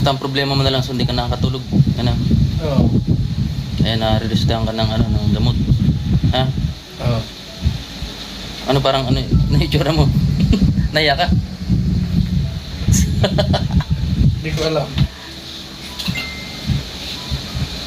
Basta ang problema mo na lang, so hindi ka nakakatulog. Ano? Oo. Ayan, na-releasehan ka ng, ano, ng gamot. Ha? Oo. Ano parang, ano, na-itsura mo? Naiyak ka? Hindi ko alam.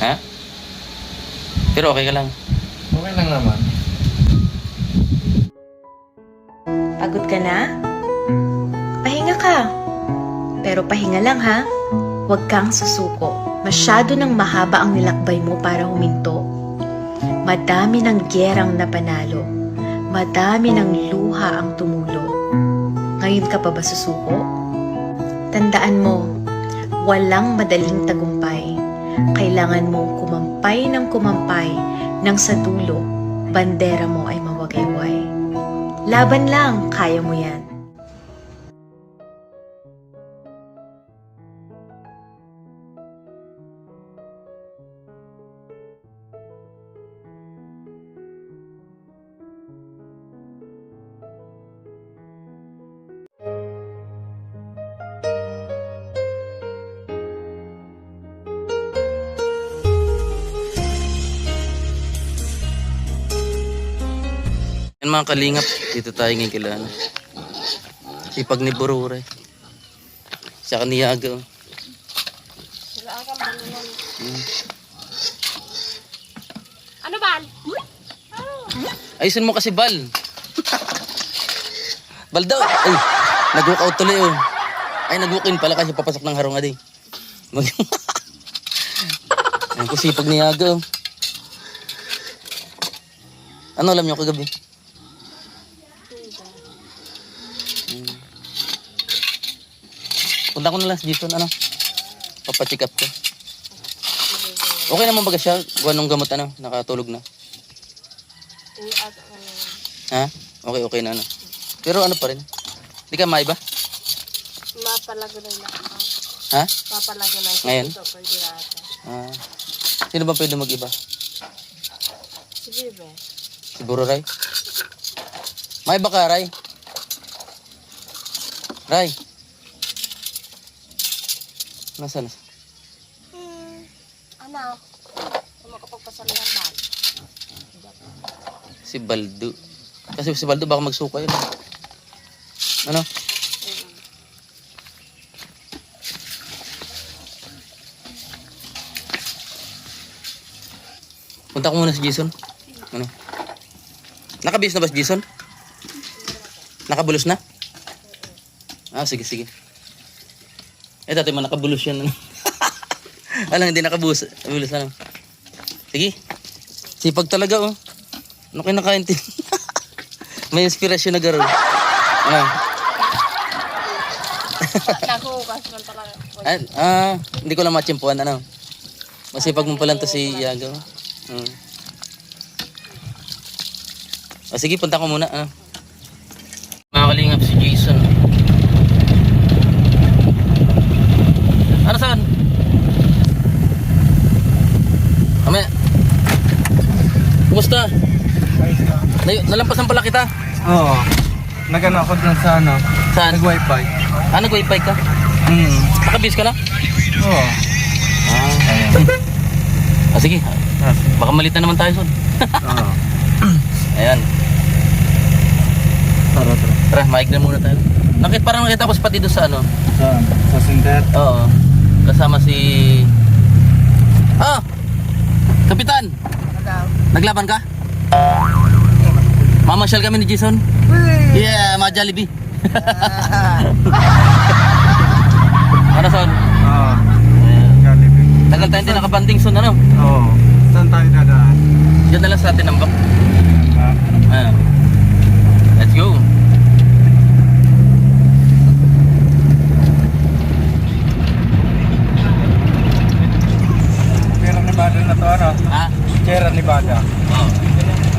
Ha? Pero okay ka lang. Okay lang naman. Pagod ka na? Pahinga ka. Pero pahinga lang ha. Huwag kang susuko. Masyado nang mahaba ang nilakbay mo para huminto. Madami ng gyerang napanalo. Madami ng luha ang tumulo. Ngayon ka pa ba susuko? Tandaan mo, walang madaling tagumpay. Kailangan mong kumampay nang sa dulo, bandera mo ay mawagayway. Laban lang, kaya mo yan. Yan mga kalingap, dito tayo ngayon kila ano. Ipag ni Burure. Sa Kaniyaga. Ano ba? Ayusin mo kasi bal. Bal daw. Ay, nag-walk out tuloy oh. Ay, nag-walk in pala kasi papasok ng harong adi. Ayan ko sipag ni Yaga oh. Ano alam niyo kagabi? Punta ko na lang sa Jason, ano? Papacheck up ko. Okay naman baga siya? Gawa nung gamot, ano? Nakatulog na. Ha? Okay, okay na, ano? Pero ano pa rin? Hindi ka maiba? Mapalago na lang ako. Ha? Mapalago na. Ngayon? Ito, pwede na ata. Ah. Sino ba pwede mag-iba? Sige ba? Siguro, Ray? Maiba ka, Ray? Ray? Nasaan? Anak, kung makapagpasalayan ba? Si Baldo. Kasi si Baldo baka magsuka yun. Ano? Punta ko muna si Jason. Ano? Nakabihis na ba si Jason? Nakabulos na? Ah, sige, sige. Eh, dati man nakabulos yan. Ano? Alam, hindi nakabulos. Bulos ano. Sige. Sipag talaga, oh. Ano kayo nakaintindi? May inspirasyon na garo. Ano? Nakukas man talaga. Hindi ko lang matsimpuan, ano. Masipag mo pala to si Yaga. Sige, punta ko muna, ano. Mga kalingap si Jason. Ano saan? Mamaya. Kumusta? Nalampasan pala kita. Oo. Nagano ako dun sa ano. Saan? Nag-wifi. Nag-wifi ka? Nakabis ka na? Oo. Sige. Baka malit na naman tayo son. Oo. Ayan. Tara. Tara, maig na muna tayo. Parang nakita ko si Pati doon sa ano. Saan? Sa Sinter? Oo. Kasama si... Kapitan! Naglaban ka? Mamasyal kami ni Jason? Yeah, mga Jollibee. Ano son? Oo. Jollibee. Tagal tayo hindi nakabanding son, ano? Oo. Saan tayo dadaan? Diyan na lang sa atin ang bak. Let's go. Sierra Nevada na to ano? Ha? Sierra Nevada. Oo.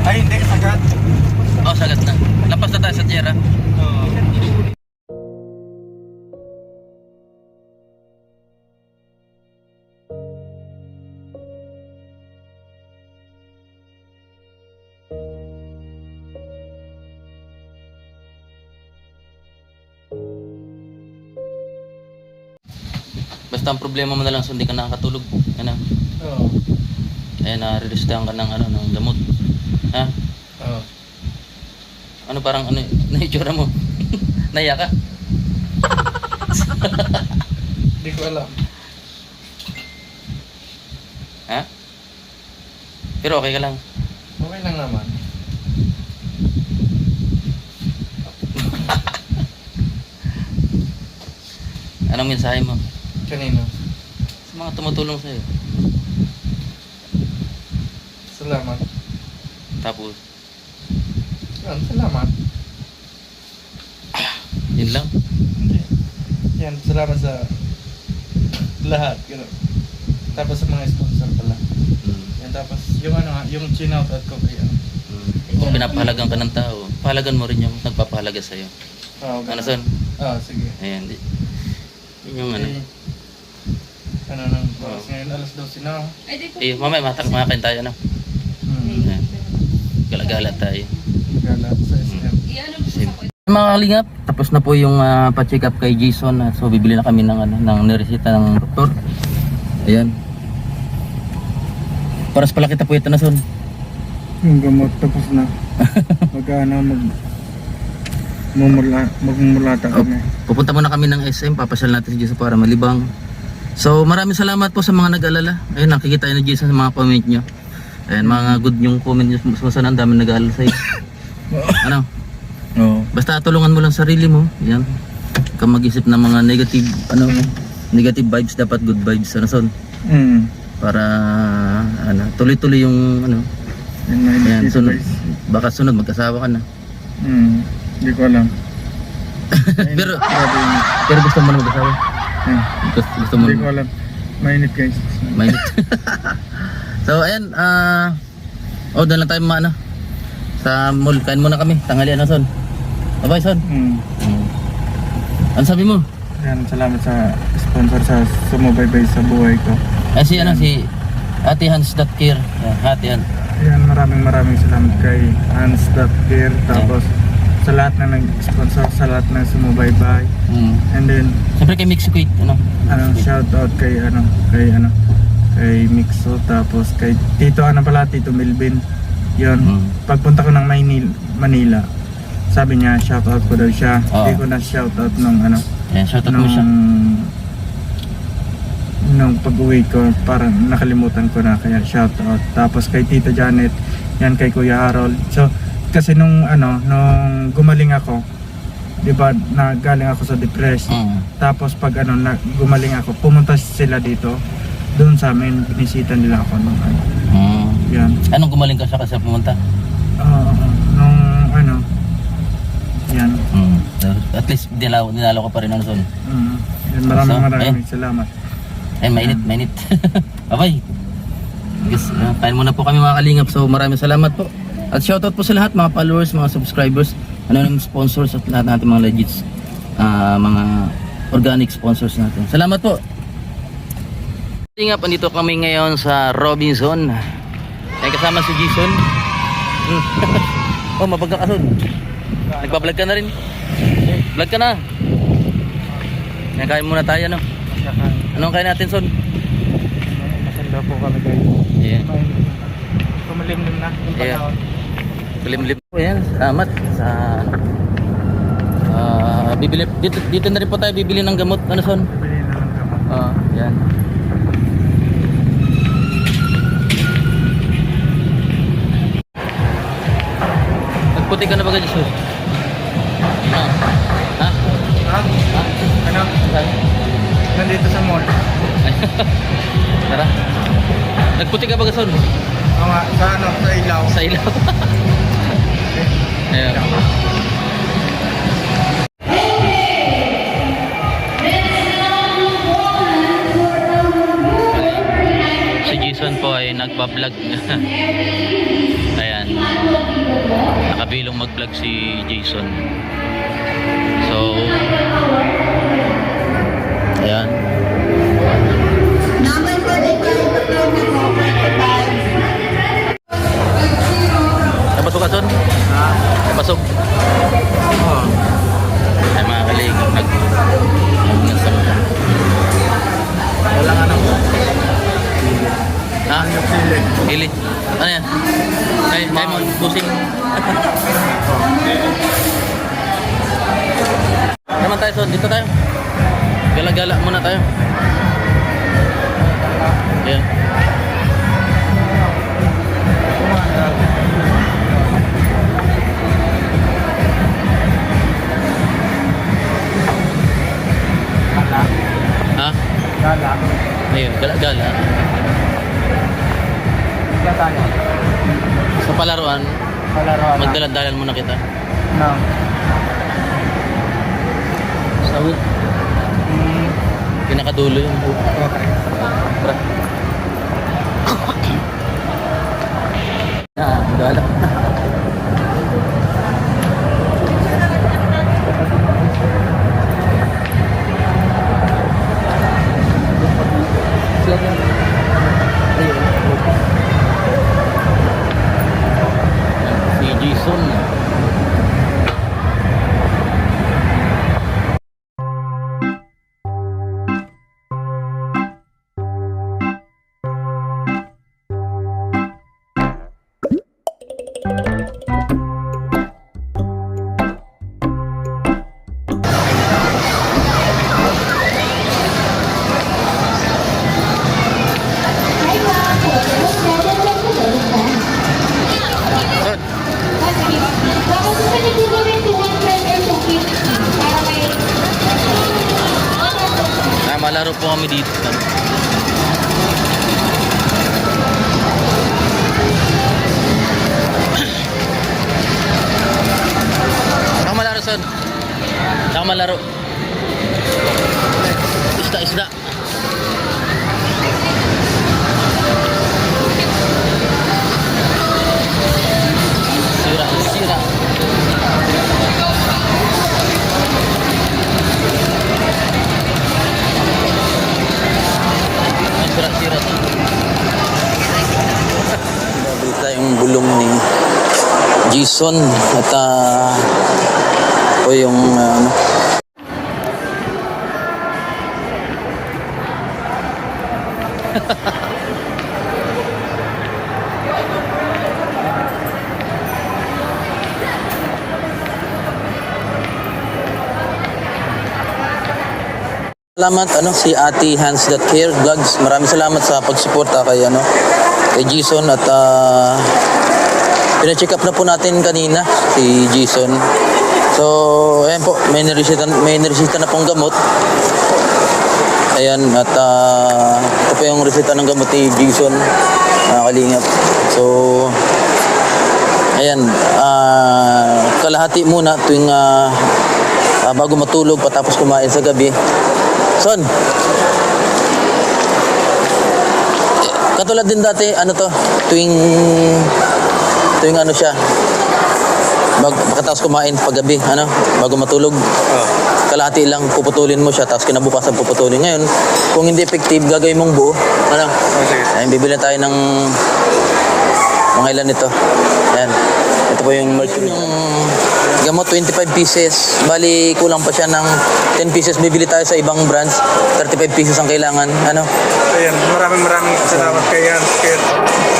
Ay hindi, sagad. Sagat na. Lapas na tayo sa Sierra. Oo. Basta ang problema mo na lang, so hindi ka nakakatulog. Ano? Oo. Kaya nare-restahan ka ng, ano, ng gamot. Ha? Oo. Ano parang, ano, naitsura mo? Naiya ka? Hindi ko alam. Ha? Pero okay ka lang. Okay lang naman. Anong mensahe mo Kanino? sa mga tumutulong sa'yo? Salamat. Tapos, Yan, salamat. yun lang. Hindi. Yan, salamat sa lahat. Gano'n. Tapos sa mga sponsor pala. Yan, tapos yung ano nga, yung chinout out ko kay ano. Kung pinapahalagan ka ng tao, pahalagan mo rin yung nagpapahalaga sa'yo. Oo, Ano, ganun. son? Oo, sige. Ayan, yun yung ano. Eh, ano nang oras ngayon, alas 12 na. Eh, mamaya makakain tayo, ano? Ayan. Gala-gala tayo. Gala sa SM. Mga kalingap, tapos na po yung pa-check up kay Jason. So bibili na kami ng, ano, ng niresita ng doktor. Ayan. Paras pala kita po ito na, son. Yung gamot tapos na. Magmumulata kami. Pupunta muna kami ng SM, papasyal natin si Jason para malibang. So maraming salamat po sa mga nag-alala. Ayun, nakikita ni Jason sa mga comment nyo. Ayan, mga good yung comment nyo. Susunod, dami nag-alala sa'yo. Ano? Oo. Basta tulungan mo lang sarili mo. Yan. Huwag kang mag-isip ng mga negative, ano, negative vibes, dapat good vibes. Ano, son? Para, ano, tuloy-tuloy yung, ano. Ayan, sunod. Baka sunod, mag-asawa ka na. Hindi ko alam. pero gusto mo na mag-asawa? Gusto mo Hindi ko alam. Mainit guys. Mainit. So, ayan, doon lang tayo ano, sa mall. Kain muna kami. Tanghalian na, son. Bye-bye, son. Ano sabi mo? Yan, salamat sa sponsor sa sumubaybay sa buhay ko. Si, ano, si Ate Hans That Care. Ate Hans. Yan, maraming salamat kay Hans That Care. Tapos sa lahat na nag-sponsor, sa lahat na sumubaybay. And then, siyempre kay Mixuquate, ano? shout out kay kay Mixo, tapos kay Tito Tito Melvin. Yun, pagpunta ko ng Manila, sabi niya shout out ko daw siya. Hindi ko na shout out nung Shout out mo siya. nung pag-uwi ko, parang nakalimutan ko na, kaya shout out. Tapos kay Tita Janet, yan kay Kuya Harold. So kasi nung gumaling ako, 'di ba, galing ako sa depression. Tapos pag gumaling ako, pumunta sila dito doon sa amin, binisita nila ako nung yan. Anong gumaling ka siya kasi pumunta? Nung yan. At least dinalaw ko pa rin, ano, son. Yan, maraming salamat. Ay, mainit. Bye-bye. Guys, kain muna po kami, mga kalingap. So maraming salamat po. At shoutout po sa lahat, mga followers, mga subscribers, anonymous sponsors, at lahat natin mga legits, mga organic sponsors natin. Salamat po. Kalingap, andito kami ngayon sa Robinson. Ay, kasama si Jason. Oh, mapagkakason. Nagpa-vlog ka na rin. Vlog ka na. Kain muna tayo, no? Anong kain natin, son? Masanda po kami guys. Yeah. Kumalimlim na yung Yeah. panahon. Kulimlim po yan. Salamat sa bibili dito na rin po tayo bibili ng gamot, ano, son? Bili na lang gamot. Yan. Nagputi ka na ba, Jesus? Ha? Nandito sa mall. Tara. Nagputi ka ba, son? Oo nga, sa ilaw. Sa ilaw. Ayan. Si Jason po ay nagpa-vlog. Ayan. Nakabilong mag-vlog si Jason. So, ayan. Napasok ka, son? Napasok. Ay, mga kalig. Nasa Son, dito tayo. Gala-gala muna tayo. Ayan. Ha? Gala. Ayun, gala-gala. Gala tayo. Sa palaruan, Palaruan na. magdala-dalan muna kita. No. Sawi. Pinakadulo yun. Okay. Tara. Gala. Si Jason. Son, malaro po kami dito. Saka malaro, Son. Saka malaro. Isda, isda. Sira, sira. Ay, sira-sira. Nabili tayong bulong ni Jason at o yung ano. Salamat si Ate Hands That Care Vlogs. Maraming salamat sa pagsuporta kay kay Jason at pina-check up na po natin kanina si Jason. So, ayan po, may niresita na pong gamot. Ayan, at ito po yung resita ng gamot ni Jason, kalingap. So, ayan, kalahati muna tuwing bago matulog patapos kumain sa gabi. Son, katulad din dati, tuwing siya, pagkatapos kumain paggabi, bago matulog, kalahati lang, puputulin mo siya, tapos kinabukasan puputulin. Ngayon, kung hindi effective, gagawin mong buo, ayun, bibili tayo ng mga ilan nito. Ayan, ito po yung mercury. Yung gamot, 25 pieces. Bali, kulang pa siya ng 10 pieces. Bibili tayo sa ibang brands. 35 pieces ang kailangan. Ayan, maraming salamat kay Hans Care.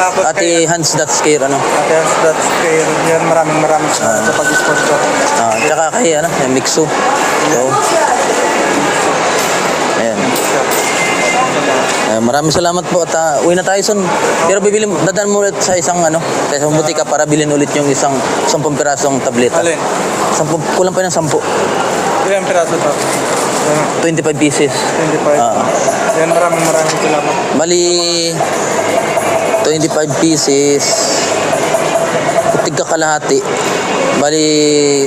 Tapos Ate Hands That Care, Ate Hans That Care. Yan, maraming salamat sa pag-sponsor. Tsaka kay, yung Mixo. So, ayan. Maraming salamat po at uwi na tayo, Son. Pero dadaan mo ulit sa isang sa isang butika para bilhin ulit yung 10 pirasong tableta. Alin? 10, kulang pa ng 10. Ilang piraso to? 25 pieces. 25. Yan, maraming salamat. Bali 25 pieces. Tigka kalahati. Bali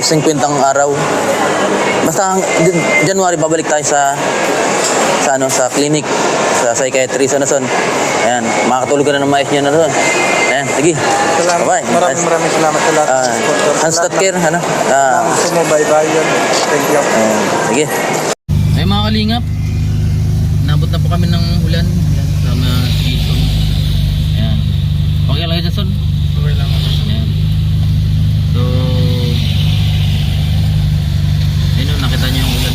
50 ang araw. Basta January babalik tayo sa clinic, sa psychiatrist, Son. Ayan, makakatulog ka na ng maayos niya, Son. Ayan, sige. Salamat. Bye-bye. Maraming salamat sa lahat ng sponsor. Hands That Care, Sumubay yun. Thank you. Sige. Ay, mga kalingap, nabot na po kami ng ulan. Ayan, sama Jason. Ayan. Okay lang, Jason? Okay lang. Ayan. So, ayun, nakita niyo yung ulan.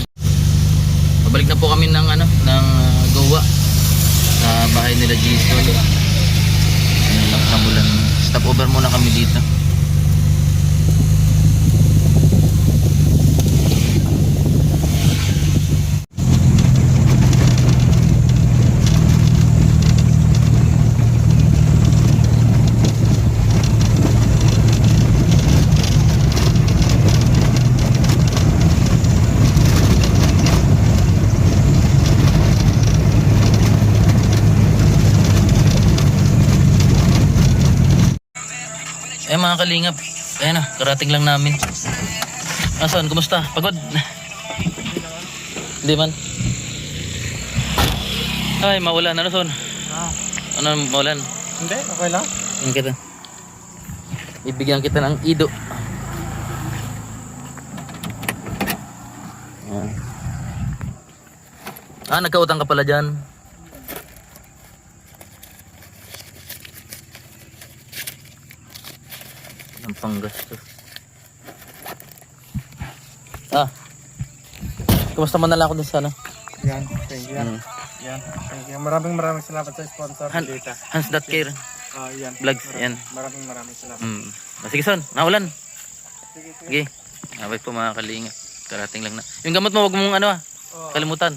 Pabalik na po kami ng Goa sa bahay nila Jason. Ayun, lakas ng ulan. Stop over muna kami dito. mga kalingap. Ayan na, karating lang namin. Asan, kumusta? Pagod? Hindi man. Ay, maulan. Ano, Son? Ano, maulan? Hindi, okay lang. Yan kita. Ibigyan kita ng ido. Yan. Nagkautang ka pala dyan. Ang panggastos. Kumusta man na lang ako dun sa ano? Yan, thank you. Mm. Yan, thank you. Maraming salamat sa sponsor dito. Hans.care Yan. Vlogs, yan. Maraming salamat. Sige, Son, naulan. Sige. Sige. Abay po mga kalingap. Karating lang na. Yung gamot mo, wag mong ano kalimutan.